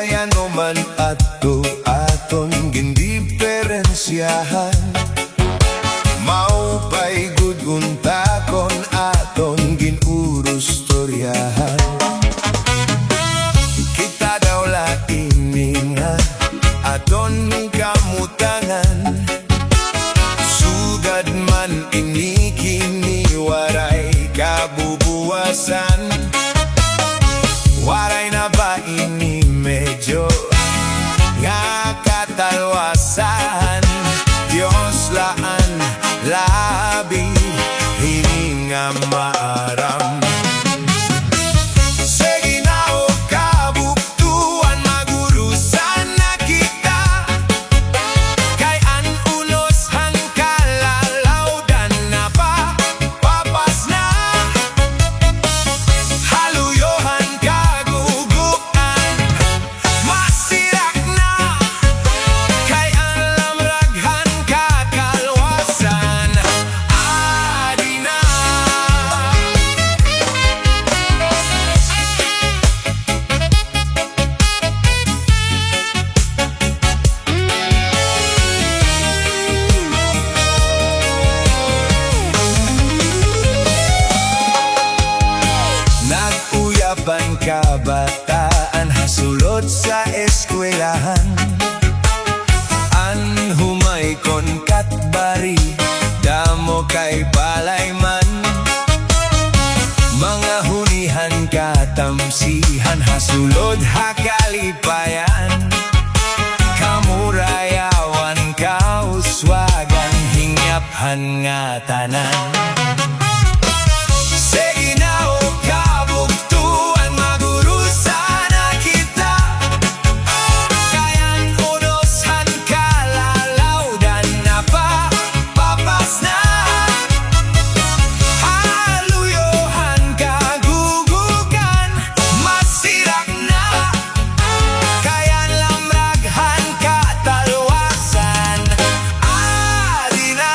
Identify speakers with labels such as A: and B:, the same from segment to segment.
A: Bayan mo man ato aton gindiferensyahan, maupay gud untakon aton ginurustoryahan. Kita daw laini nga aton kamutangan, sugad man ini kini waray kabubuwasan. Waray na ba ini medyo nga katalwasan? Diyos laan labi hini nga maaram. Sige na o kabuktuan, magurusan na kita, kay an unos han kalalawdan na pa papas na. Haluyohan kagugukan, masirak na, kay an lamraghan kakalwasan. Adi na. Nag-uyaban kabataan, hasulot sa eskwelahan, an humay kon katbari, damo kay palayman. Mga hunihan katamsihan, hasulod hakalipayan, kamurayawan kauswagan, hingyaphan nga tanan. Sige na o kabuktuan, magurusan na kita, kay an unosan kalalawdan na pa papas na. Haluyohan kagugukan, masirak na, kay an lamraghan katalwasan. Adi na.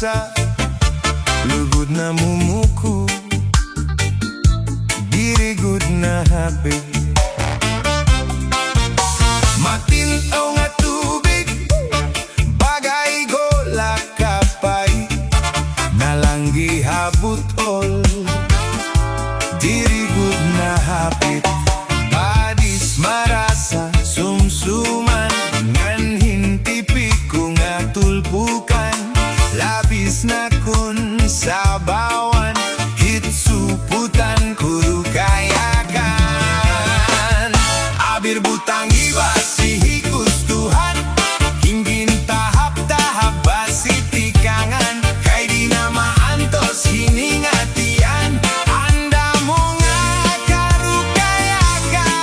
A: marasa, lugod na mumuko, dirigod na hapit. Matintaw nga tubig, bagay gola kapay, nalanggi habutol, dirigod na hapit. Padis marasa, sumsuman, ngan hintipik ko nga tulpukan, labis na kun sabawan, hitsuputan kuru kayakan. Abir butang iba si gustuhan, hinggin tahap-tahap basi tikangan, kay di na maantos hiningatian, anda mo nga karukayakan.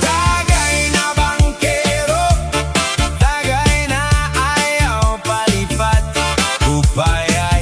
A: Tagay na bangkero, tagay na ayaw palipat, upaya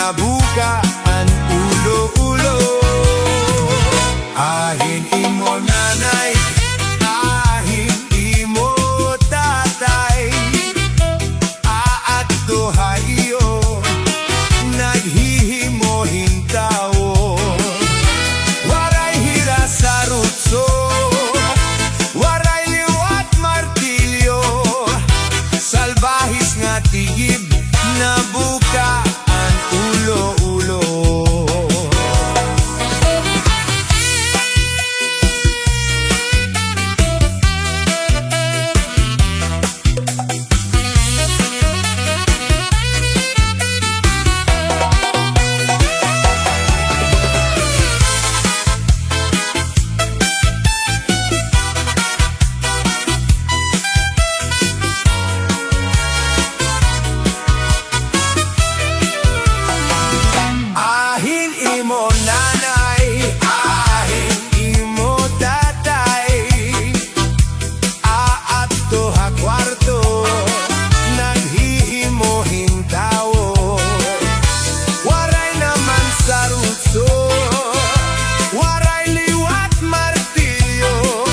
A: nabukaan ulo-ulo. Ahin imo nanay, ahin imo tatay, aadto hayo naghihimohin tao. Waray hira sa rutso, waray liwat martilyo, salbahis nga tigib nabukaan ulo-ulo. Ahin imo nanay, ahin imo tatay, aadto ha kwarto naghihimohin tao. Waray naman sa rutso, waray liwat martilyo,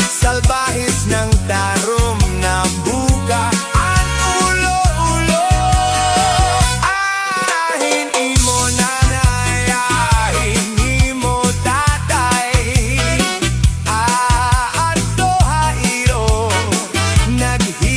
A: salbahis ng tarom na bukaan ulo-ulo. Ahin imo nanay, ahin imo tatay, aadto hayo naghihimohin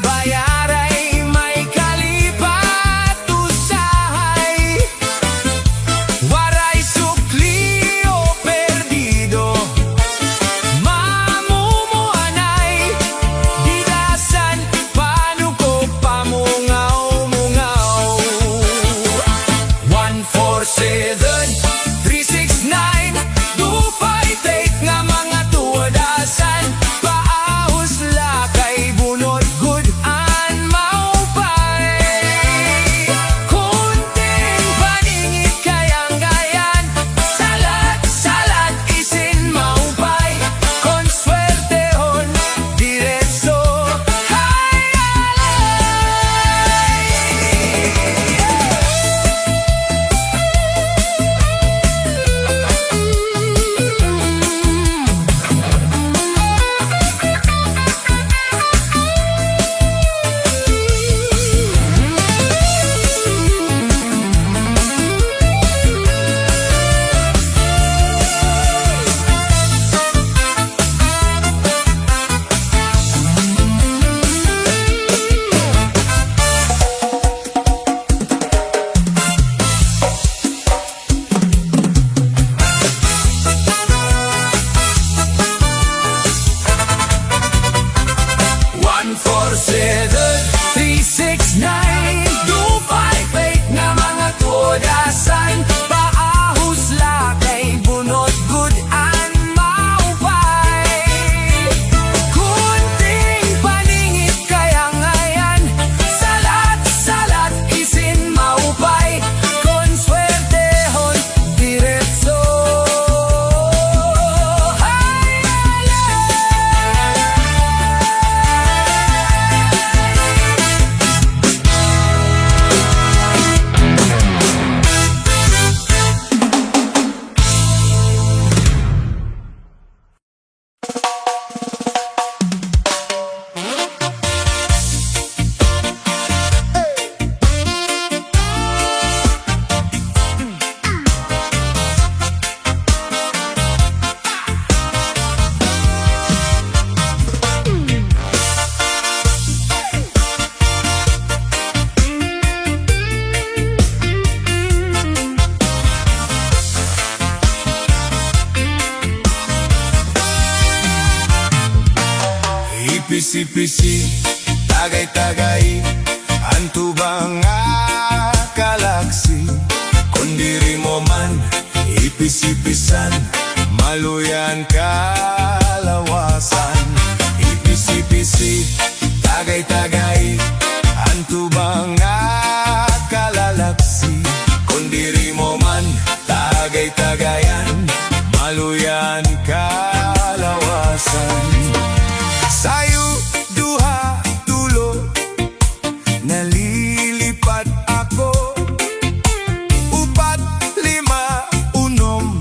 A: bayaray may kalipat usahay. Waray sukli o perdido, mamumuanay. Gidasan paano ko pamungaw-mungaw. 147-369 258 nga mga tuwadasan. Paahos lakay bunot good an maupay. Kunting paningit kayang gayan, salat-salat isin maupay. Konswertehon diretso One, four, seven, 369 258 nga mga tuwadasan. Paahos lakay bunot good an maupay. Kunting paningit kayang ngayan, salat-salat isin maupay. Konswertehon diretso ipisi-pisi, tagay-tagay, ang tubang galaksi. Kung diri mo man, ipisi-pisan, maluyan kalawasan. Ipisi-pisi, tagay-tagay, ang tubang kalalaksi. Kung diri mo man, tagay-tagayan, maluyan kalawasan. Sayo duha tulo, nalilipat ako. Upat, lima, unom,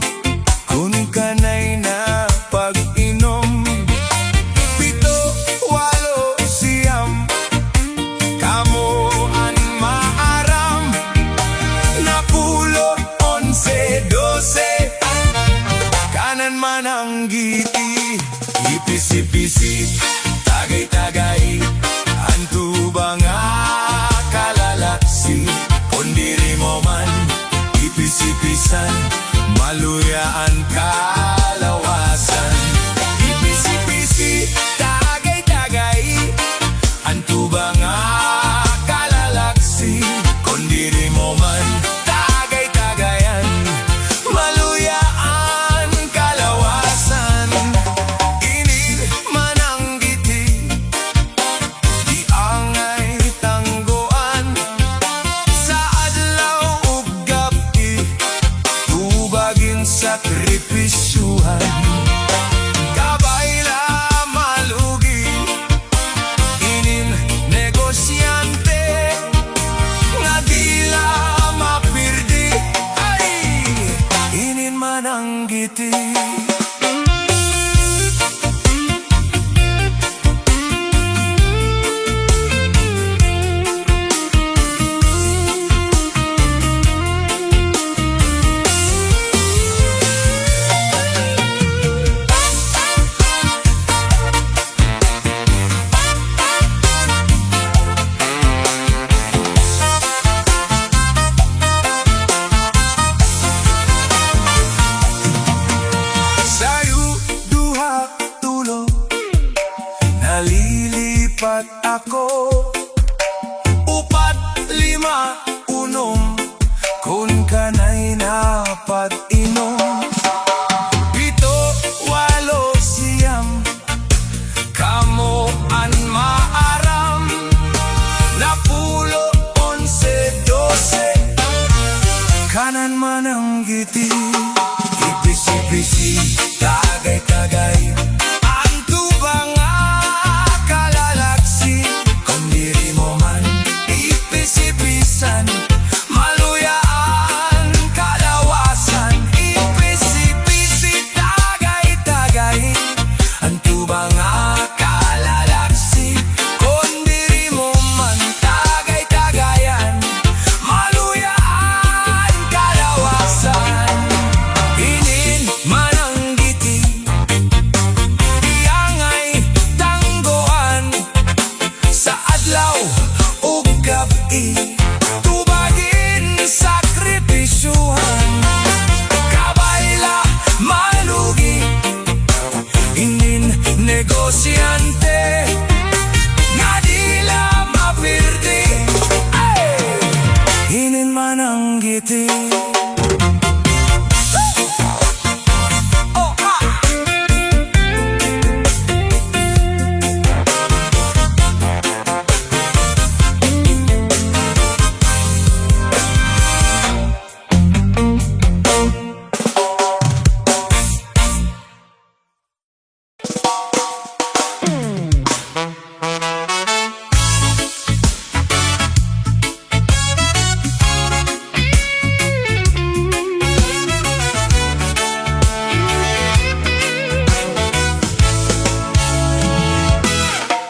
A: kun kanay na pag-inom. Pito, walo, siyam, kamo an maaram. Napulo, 11, 12, kanan man ang giti. Ipisi-pisi, tagay-tagay, ang tubang kalalaksi. Kung diri mo man, ipisi-pisan, maluyaan kalawasan. Ipisi-pisi, tagay-tagay, ang tubang kalalaksi. Kung diri mo man, tagay-tagayan, maluyaan kalawasan. Inid man ang ako. Upat, lima, unom, kun kanay napat inom. Pito, walo, siyam, kamo an maaram. Napulo, 11, 12, kanan man ang giti. Ipisi-pisi, tagay-tagay, ang tubang kalalaksi. Kung diri mo man ipisi-pisan, maluyaan, kalawasan. Ipisi-pisi, tagay-tagay, ang tubang kalalaksi. Kung diri mo man tagay-tagayan, maluyaan, kalawasan. Inin man ang giti, iangay tanggoan, sa adlaw ug gabi, tubagin sakripisyuhan. Kabayla malugi, inin negosyante, nga dila mapirdi. Inin man ang giti.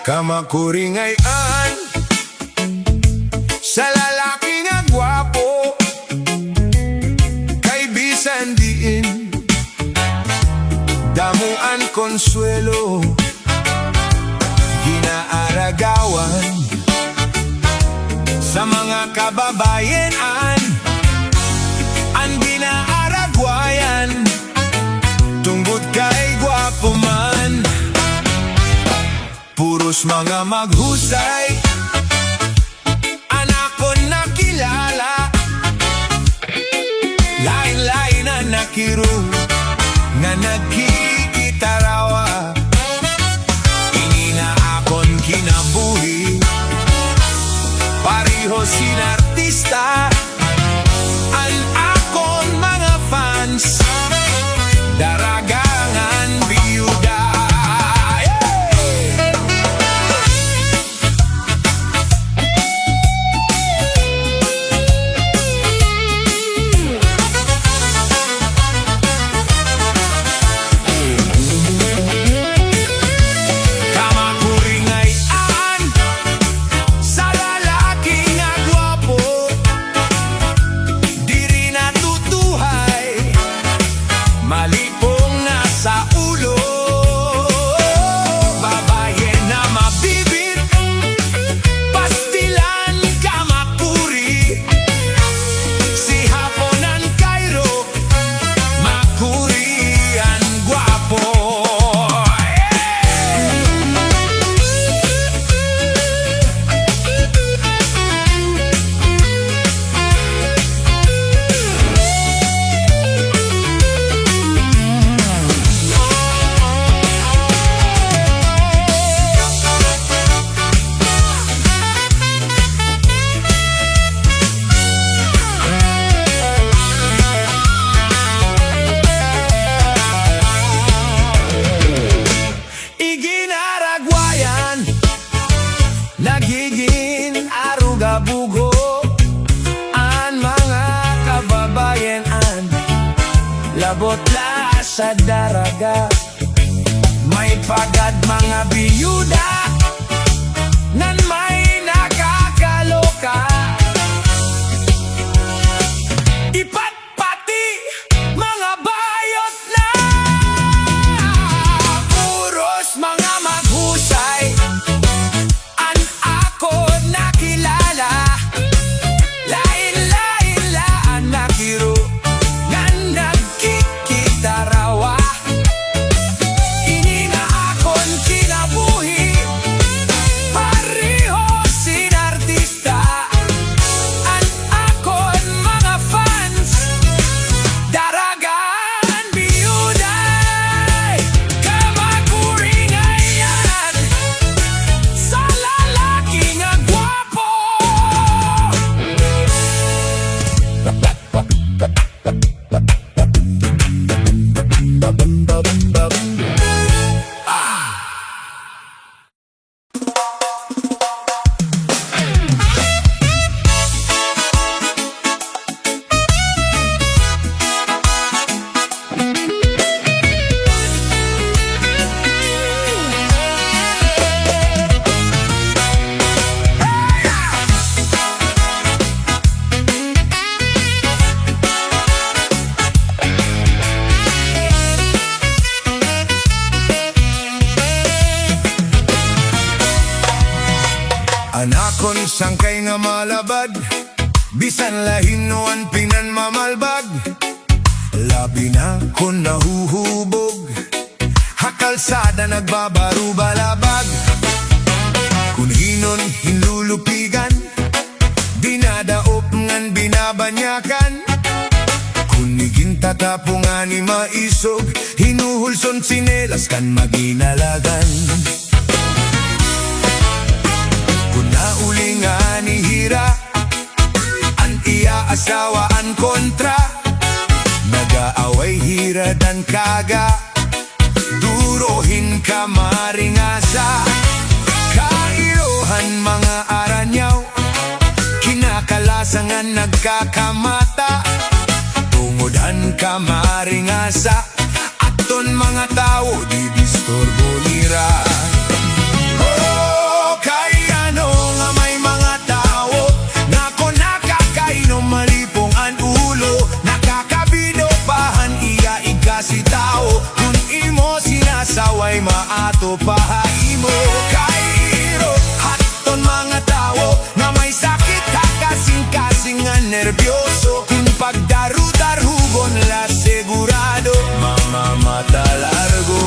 A: Kamakuringayan sa lalaki nga gwapo, kay bisan diin damuan konsuelo, ginaaragawan sa mga kababayenan. Ang ginaaragwayan tungod kay gwapo man. Puros mga maghusay, anak ko nakilala, lain-lain na nakiro, nga nagkikitarawa. Inina akon kinabuhi, pariho sinartista. Ang akon mga fans, daragangan biyuda. Nagiging aruga-bugo ang mga kababayenan, labot la sa daraga. May pagad mga biyuda nan may nakakaloka. Ipat pati mga bayot na, puros mga maghusay.
B: Pare
A: Anakon sangkay nga malabad, bisan lahinuan pinan mamalbag. Labi na kon nahuhubog, hakalsada nagbabaro balabag. Kung hinon hinlulupigan, dinadaop ngan binabanyakan. Kunigin tatapungan ni maisog, hinuhulson sinelas kan maginalagan. Kuna ulingan ni hira, an iya asawaan kontra. Nagaaway hira dan kaga, durohin ka maringasa. Kairohan mga aranyaw, kinakalasangan nagkakamata. Tungodhan ka maringasa, aton mga tao di disturbo nira. Oh, kay ano nga may mga tao nako nakakainom malipong an ulo. Nakakabido pahan iya igasi tao, kung imo sinasaway maato pahaimo. Kairo haton mga tao na may sakit hakasing-kasing nga nerbyoso. Kung pagdaru-darugon la segurado mamamata largo.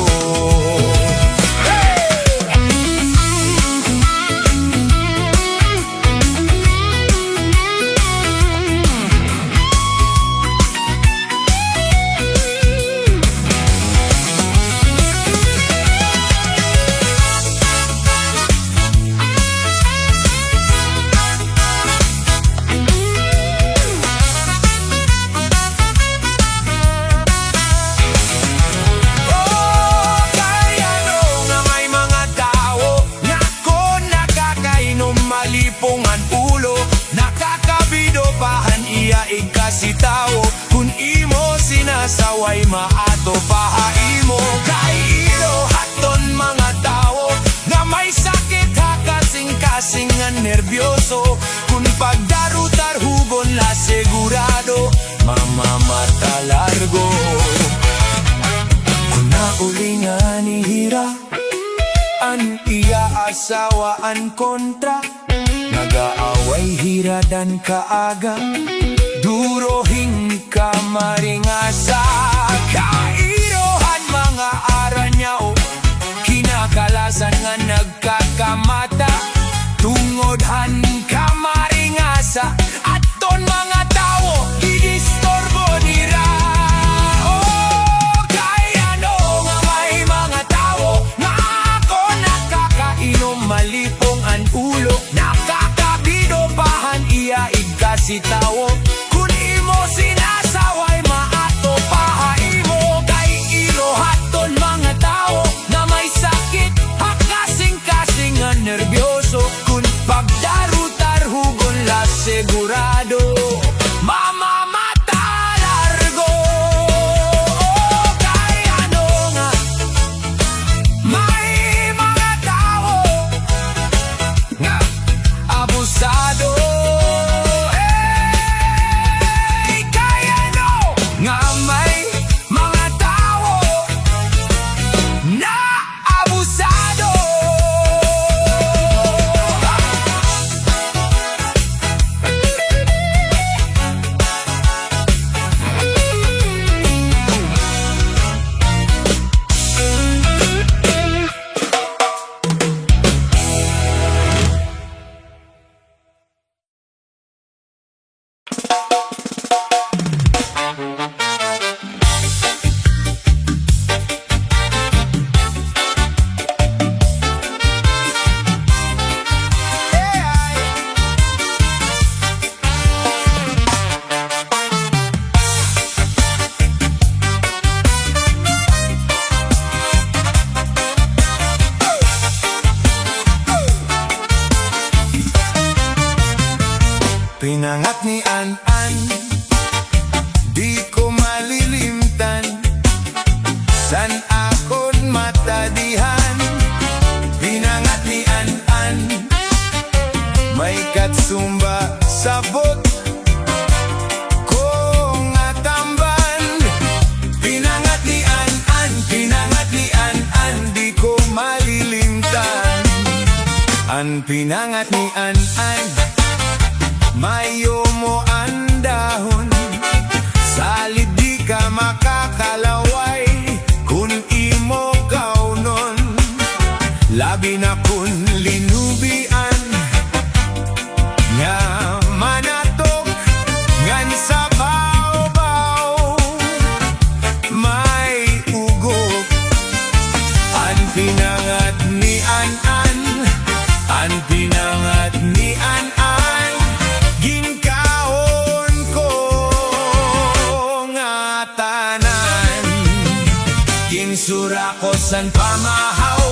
A: Malipongan ulo, nakakabido pahan iya igkasi tao. Kung imo sinasaway maato pahaimo. Kairo haton mga tao na may sakit hakasing-kasing nga nerbyoso. Kung pagdaru-darhugon la segurado mamamata largo. Kung naulingan ni hira, an iya asawaan kontra. Nagaaway hira dan kaaga, durohin ka maringasa. Kairohan mga aranyaw, kinakalasan nga nagkakamata. Tungodhan ka maringasa, aton mga tao idistorbo nira. Oh, kay ano nga may mga tao na ako nakakainom malipong an ulo. Nakakabido pahan iya igkasi tao, kung imo sinasaway maato pahaimo. Kay ilo haton mga tao na may sakit hakasing-kasing nga nerbyoso. Kung pagdaru-tarhugon la segurado mamamata largo. Oh, kay ano nga may mga tao nga abusado. Hey, kay ano nga may mga tao na abusado. Pinangat ni An-An, di ko malilimtan. San akon matadihan? Pinangat ni An-An, may katsumba sabot ko nga tamban. Pinangat ni An-An, pinangat ni An-An, di ko malilimtan. An pinangat ni An-an, mayo mo ang dahon. Salid di ka makakalaway kung imo kaunon. Labi na kun linubian nga manatok ngan sa baw-baw may ugok. An pinangat ni An-an, an pinangat ni An-an, ginkaon ko nga tanan. Ginsura ko san pamahaw,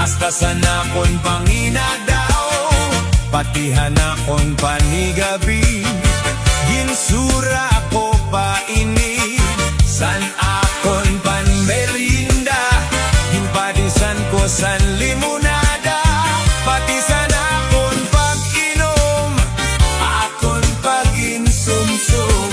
A: hasta sa nakon panginadaw, patihan akon panigabi. Ginsura ko pa ini, san akon panmerinda. Ginpadisan ko san limonada, pati san akon pag-inom, akon pag-insumsum.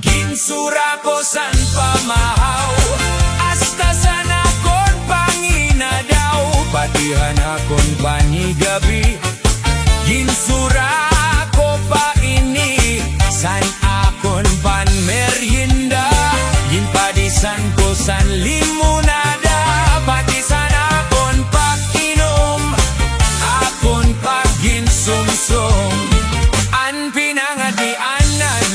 A: Ginsura ko san pamahaw, hasta sa nakon panginadaw, patihan akon panigabi. Ginsura ko pa ini, san akon panmerienda. Ginpadisan ko san limonada, pati san akon pag-inom, akon pag-insumsum. An pinangat ni An-an,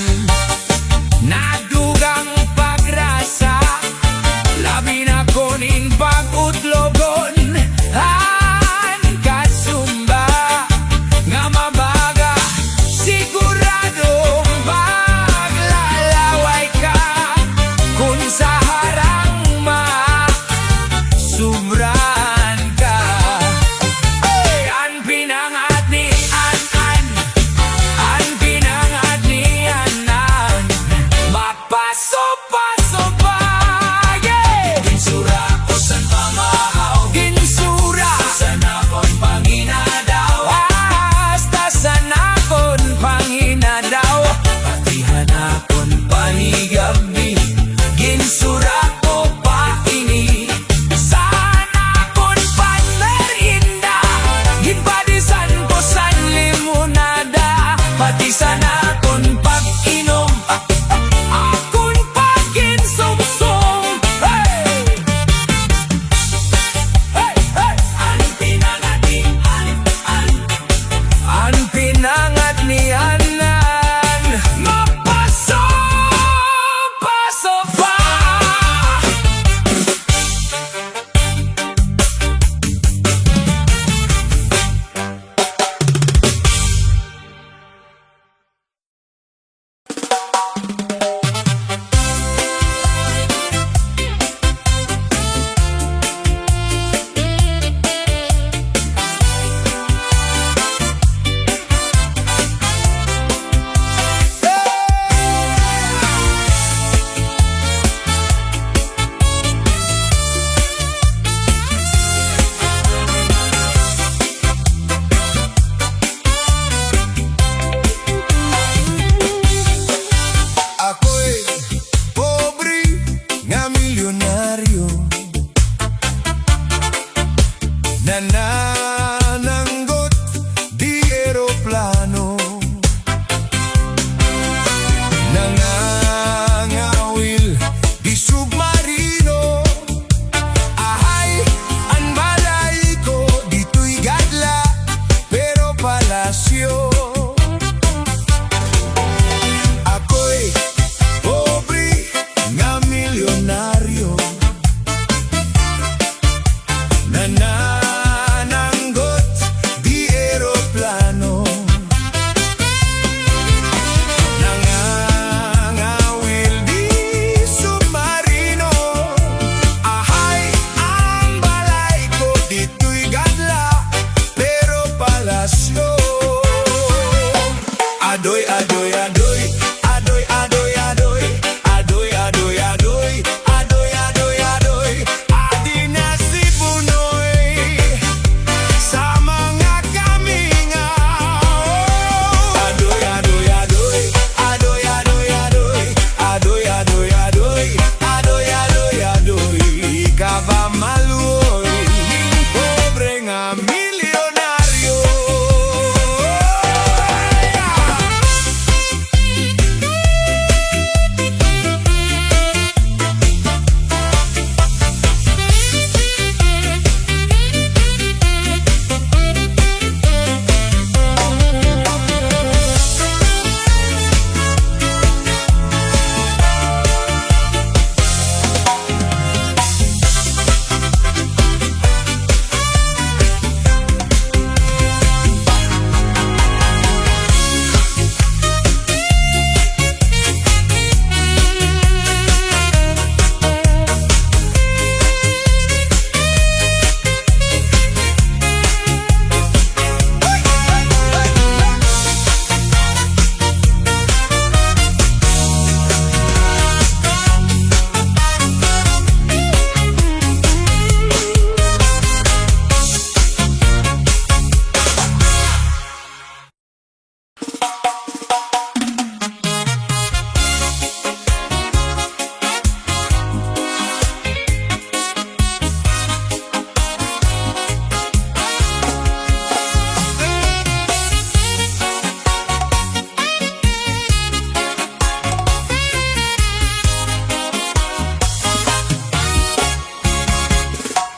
A: nadugang pagrasa, labi na kuning pag-utlogon. An kasumba,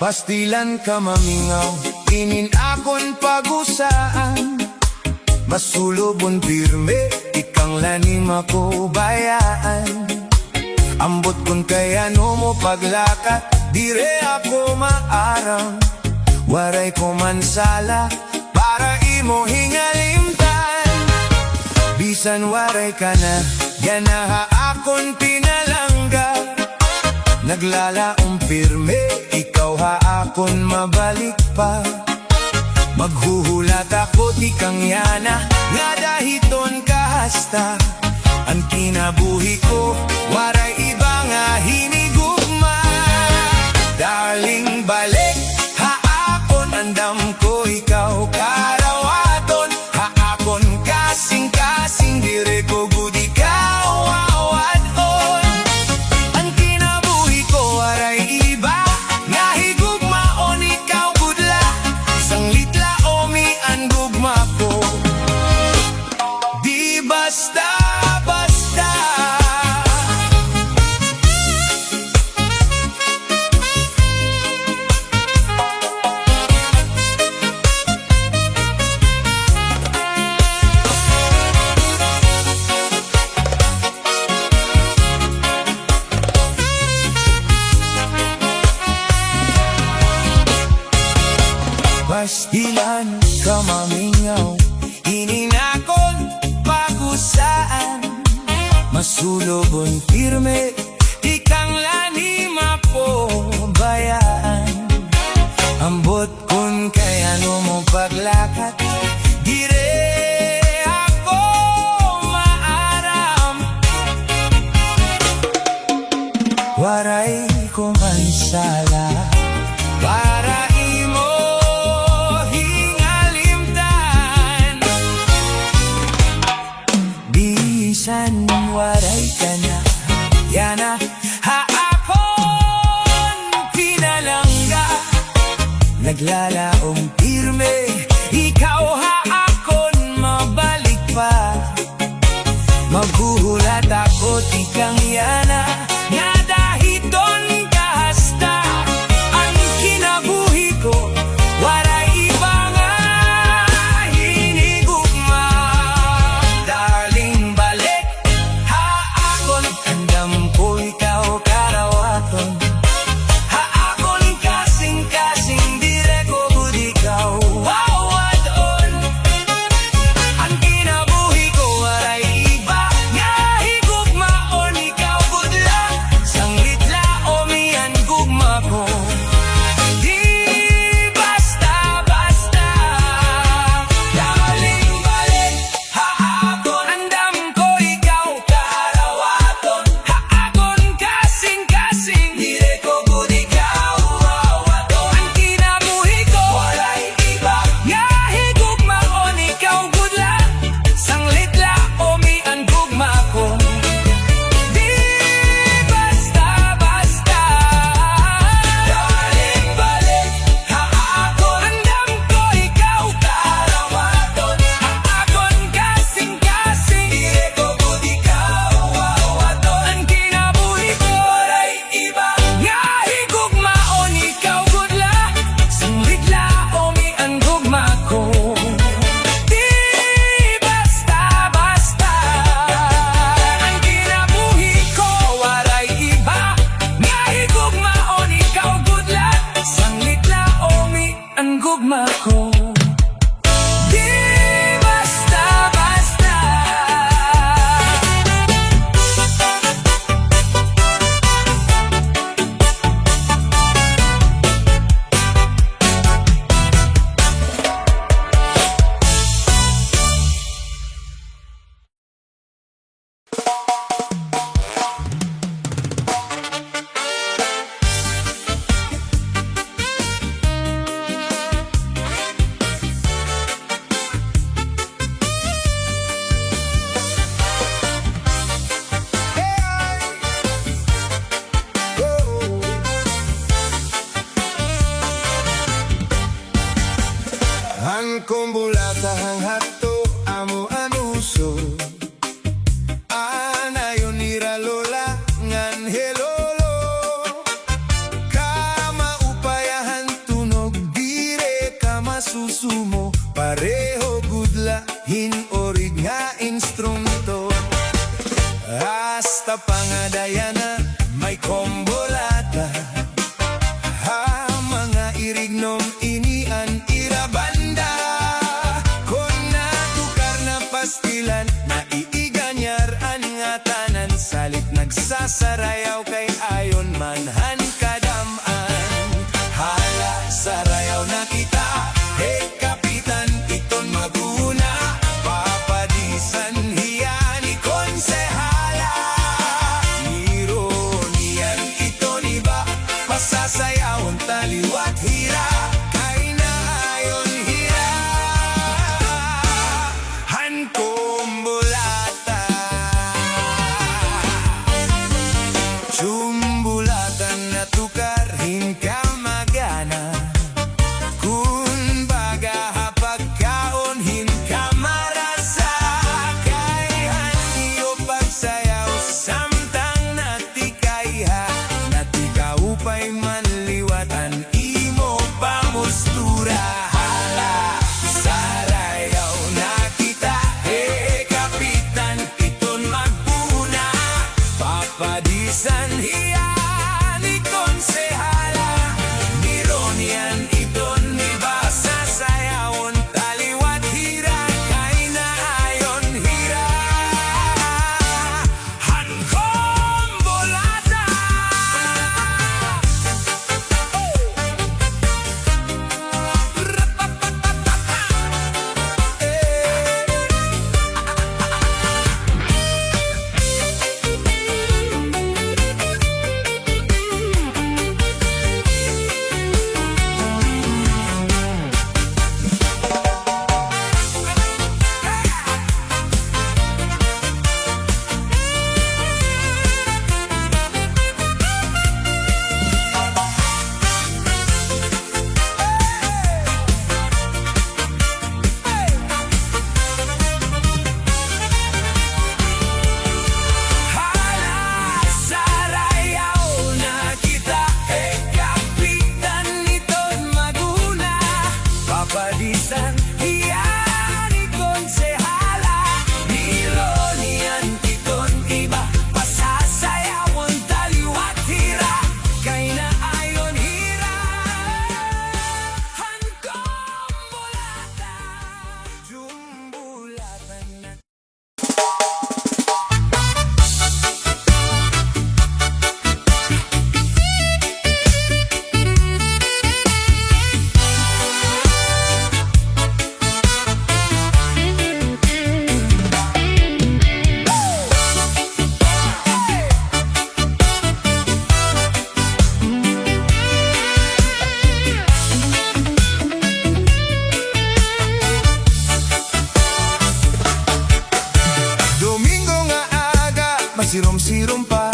A: Pastilan ka mamingaw, inin akon pagusaan. Masulubon pirme, ikang lanim ako bayaan. Ambot kun kaya no mo paglakat, dire ako maarang. Waray ko mansala, para imo hingalimtan. Bisan waray ka na, ganaha akon pinalangga. Naglalaong pirme, ikaw ha akon mabalik pa. Maghuhulat ako ti kang yana, nga dahiton kahasta. Ang kinabuhi ko, waray iba nga hinigugma. Darling balik, ha akon andam ko ikaw karawaton. Ha akon kasing-kasing, dire ko gudi kawawadon. Ang kinabuhi ko, waray iba nga higugmaon ikaw gudla. Isang litla omi ang gugma ko, di basta. Pastilan ka mamingaw, ininakon pagusaan. Masulubon pirme, ikang lanima po bayaan. Ambot kun kaya no mo paglakat, dire ako maaram. Waray ko mansala, para imo bisan waray ka na, yana ha akon pinalangga. Naglalaong pirme, ikaw ha akon mabalik pa. Maghuhulat ako ti kang yana, nga dahiton kahasta. Ang kinabuhi ko, waray iba nga hinigugma. Darling balik, ha akon andam ko ikaw karawaton. Ha akon kasing-kasing, dire ko gudi ikaw wawadon. Ang kinabuhi ko, waray iba nga higugmaon ikaw gudla. Sanglit laomi ang gugma ko, di basta-basta. Darling balik, ha akon andam ko ikaw karawaton. Ha akon kasing-kasing, dire ko gudi ikaw wawadon. Ang kinabuhi ko, waray iba nga higugmaon ikaw gudla. Sanglit laomi ang gugma ko, di basta-basta. Darling balik, ha akon andam ko ikaw karawaton. Ha akon kasing-kasing, dire ko gudi ikaw wawadon. Ang kinabuhi ko, waray iba nga higugmaon ikaw gudla. Sanglit laomi ang gugma ko, di basta-basta. Ang kinabuhi ko, waray iba nga higugmaon ikaw gudla. Sanglit laomi ang gugma ko, di basta-basta. Ang kumbulata hang hato amo anuso, Hasta pangadayana may kombolata. Ha mga irignom inian irabanda. Kung natukar na pastilan, naiiganyar nga tanan. Salit nagsasarayaw kay ayon manhan kadaman. Hala sarayaw na kita, hey kapitan iton maguna. Papadisan hiya ni konsehala. Ironian iton iba, pasasayawon taliwat hira. Kay na ayon hira, hankumbulata. Chumbulatan na tukar hinka magana. Kun baga hapagkaon hinka marasa. Kay haniyo pagsayaw samtang natikaiha. Natikaupay manliwatan imo pamustura. Hala sarayaw na kita, hey kapitan iton magpuna. Papadisan hiya ni konsehala. Nironian iton iba, sasayawon taliwat hira. Kay na ayon hira, hankombolata. Hala sarayaw na kita, hey kapitan iton maguna. Papadisan hiya ni konsehala. Nironian iton iba, pasasayawon taliwat hira. Kay na ayon hira, hankombolata. Jumbulatan na Domingo nga aga, masirom-sirom pa.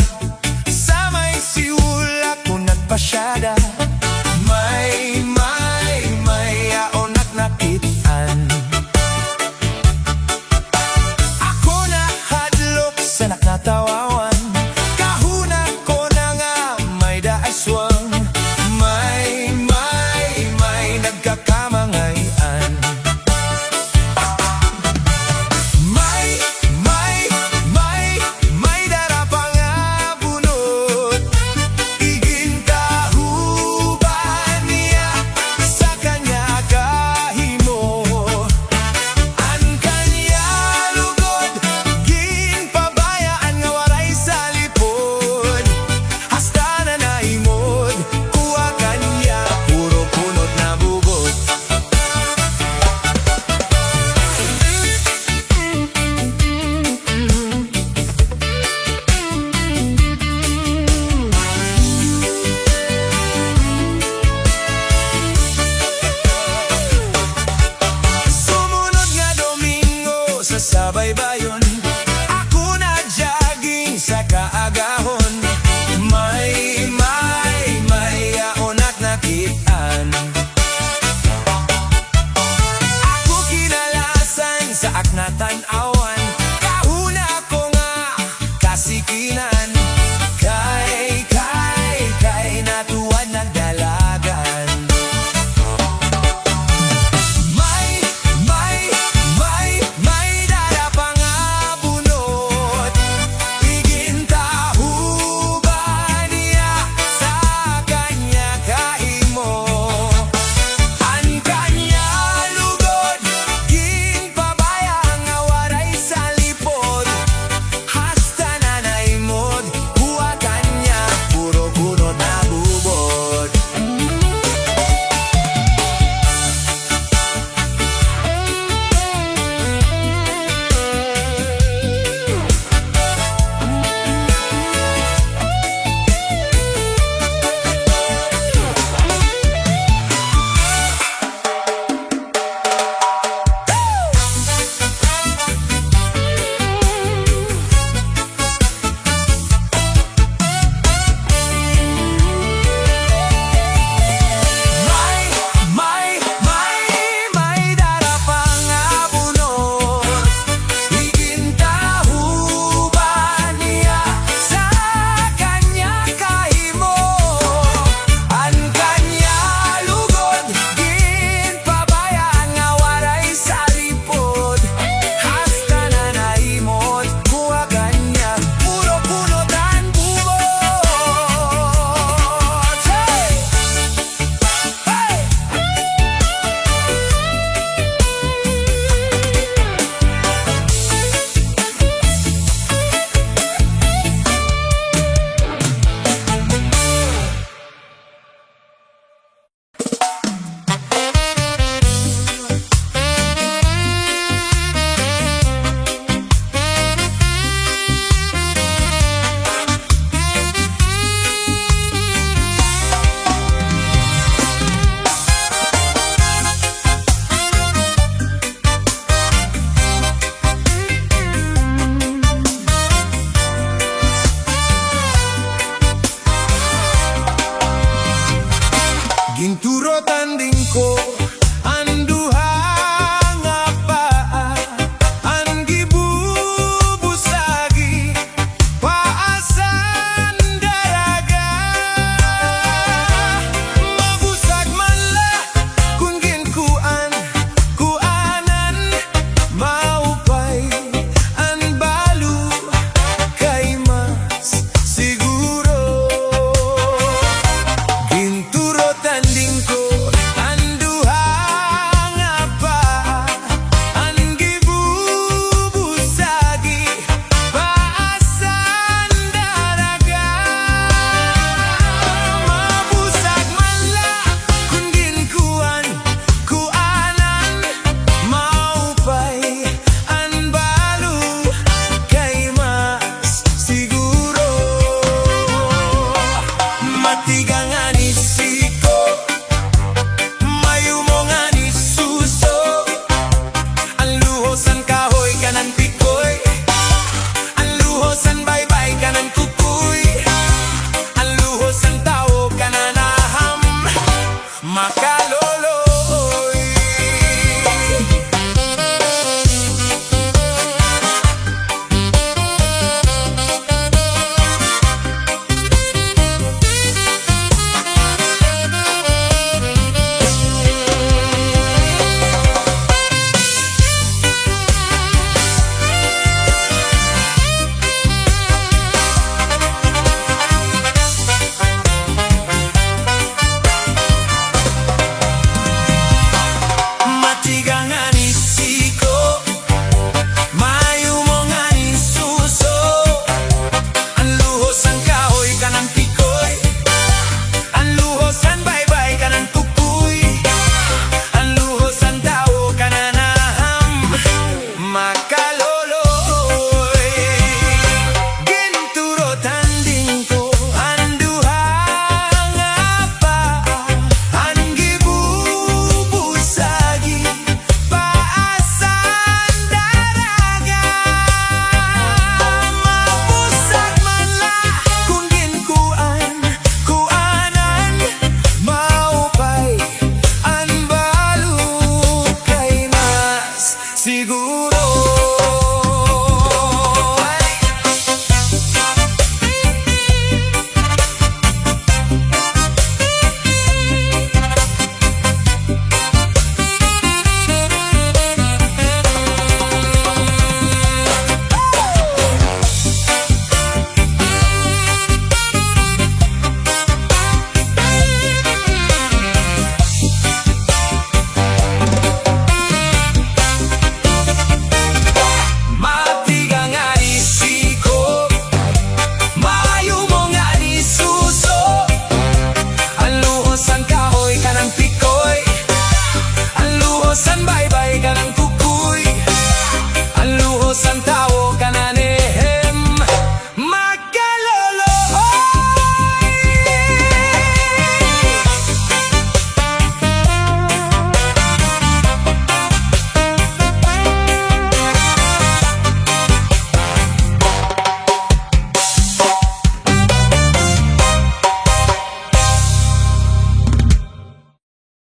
A: Sa may siulak mo nagpasyada.